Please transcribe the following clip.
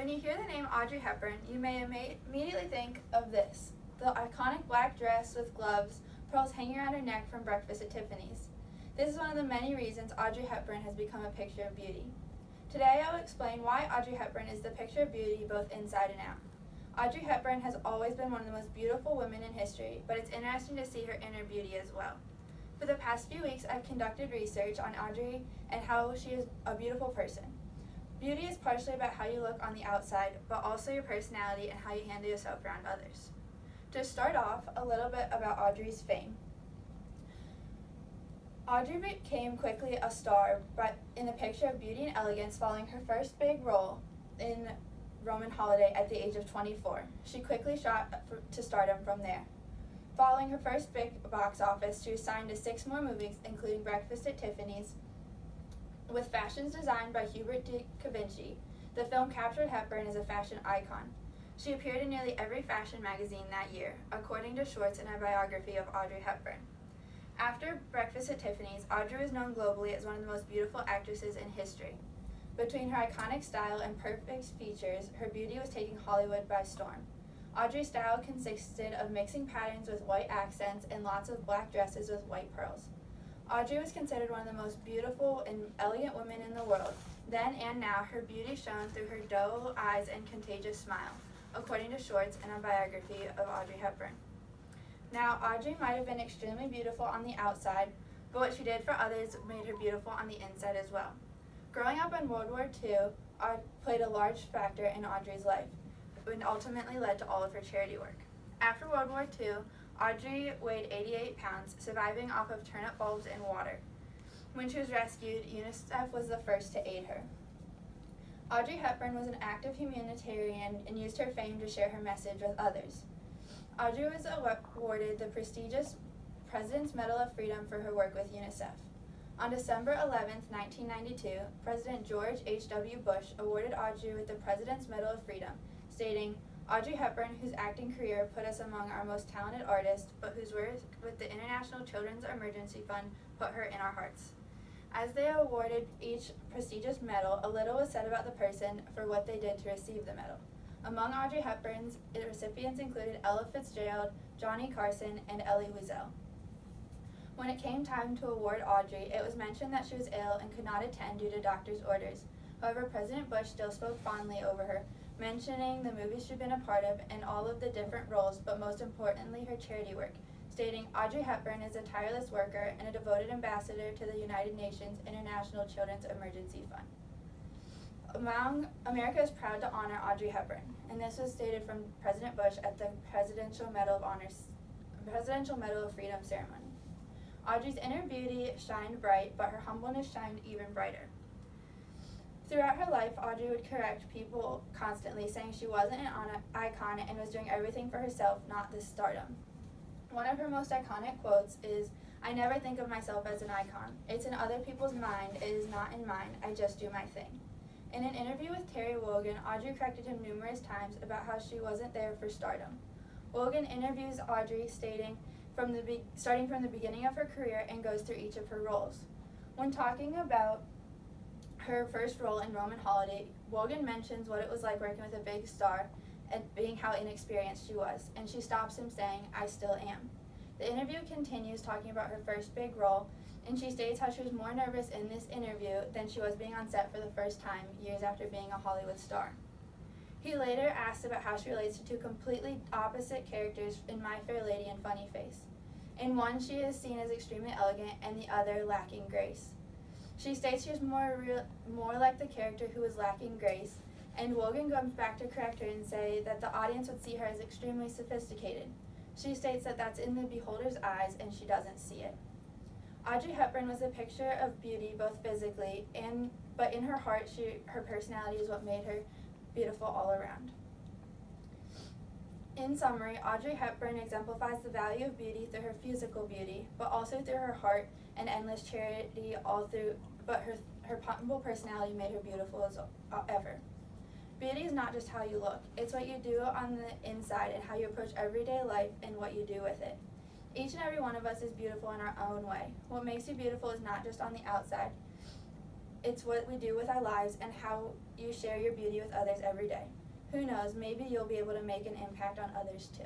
When you hear the name Audrey Hepburn, you may immediately think of this: the iconic black dress with gloves, pearls hanging around her neck from Breakfast at Tiffany's. This is one of the many reasons Audrey Hepburn has become a picture of beauty. Today I will explain why Audrey Hepburn is the picture of beauty both inside and out. Audrey Hepburn has always been one of the most beautiful women in history, but it's interesting to see her inner beauty as well. For the past few weeks, I've conducted research on Audrey and how she is a beautiful person. Beauty is partially about how you look on the outside, but also your personality and how you handle yourself around others. To start off, a little bit about Audrey's fame. Audrey became quickly a star in the picture of beauty and elegance following her first big role in Roman Holiday at the age of 24. She quickly shot to stardom from there. Following her first big box office, she was signed to 6 more movies, including Breakfast at Tiffany's. With fashions designed by Hubert de Cavinci, the film captured Hepburn as a fashion icon. She appeared in nearly every fashion magazine that year, according to Schwartz in a biography of Audrey Hepburn. After Breakfast at Tiffany's, Audrey was known globally as one of the most beautiful actresses in history. Between her iconic style and perfect features, her beauty was taking Hollywood by storm. Audrey's style consisted of mixing patterns with white accents and lots of black dresses with white pearls. Audrey was considered one of the most beautiful and elegant women in the world. Then and now, her beauty shone through her doe eyes and contagious smile, according to Schwartz in a biography of Audrey Hepburn. Now, Audrey might have been extremely beautiful on the outside, but what she did for others made her beautiful on the inside as well. Growing up in World War II played a large factor in Audrey's life, and ultimately led to all of her charity work. After World War II, Audrey weighed 88 pounds, surviving off of turnip bulbs and water. When she was rescued, UNICEF was the first to aid her. Audrey Hepburn was an active humanitarian and used her fame to share her message with others. Audrey was awarded the prestigious President's Medal of Freedom for her work with UNICEF. On December 11, 1992, President George H.W. Bush awarded Audrey with the President's Medal of Freedom, stating, "Audrey Hepburn, whose acting career put us among our most talented artists, but whose work with the International Children's Emergency Fund put her in our hearts." As they awarded each prestigious medal, a little was said about the person for what they did to receive the medal. Among Audrey Hepburn's recipients included Ella Fitzgerald, Johnny Carson, and Elie Wiesel. When it came time to award Audrey, it was mentioned that she was ill and could not attend due to doctor's orders. However, President Bush still spoke fondly over her, mentioning the movies she'd been a part of and all of the different roles, but most importantly her charity work, stating, "Audrey Hepburn is a tireless worker and a devoted ambassador to the United Nations International Children's Emergency Fund." America is proud to honor Audrey Hepburn, and this was stated from President Bush at the Presidential Medal of Freedom ceremony. Audrey's inner beauty shined bright, but her humbleness shined even brighter. Throughout her life, Audrey would correct people constantly, saying she wasn't an icon and was doing everything for herself, not this stardom. One of her most iconic quotes is, "I never think of myself as an icon. It's in other people's mind, it is not in mine, I just do my thing." In an interview with Terry Wogan, Audrey corrected him numerous times about how she wasn't there for stardom. Wogan interviews Audrey, starting from the beginning of her career and goes through each of her roles. When talking about her first role in Roman Holiday, Wogan mentions what it was like working with a big star and being how inexperienced she was, and she stops him saying, "I still am." The interview continues talking about her first big role, and she states how she was more nervous in this interview than she was being on set for the first time, years after being a Hollywood star. He later asked about how she relates to 2 completely opposite characters in My Fair Lady and Funny Face. In one, she is seen as extremely elegant, and the other lacking grace. She states she was more like the character who was lacking grace, and Wogan comes back to correct her and say that the audience would see her as extremely sophisticated. She states that that's in the beholder's eyes and she doesn't see it. Audrey Hepburn was a picture of beauty both physically but in her heart, her personality is what made her beautiful all around. In summary, Audrey Hepburn exemplifies the value of beauty through her physical beauty, but also through her heart and endless charity but her humble personality made her beautiful as ever. Beauty is not just how you look, it's what you do on the inside and how you approach everyday life and what you do with it. Each and every one of us is beautiful in our own way. What makes you beautiful is not just on the outside. It's what we do with our lives and how you share your beauty with others every day. Who knows, maybe you'll be able to make an impact on others too.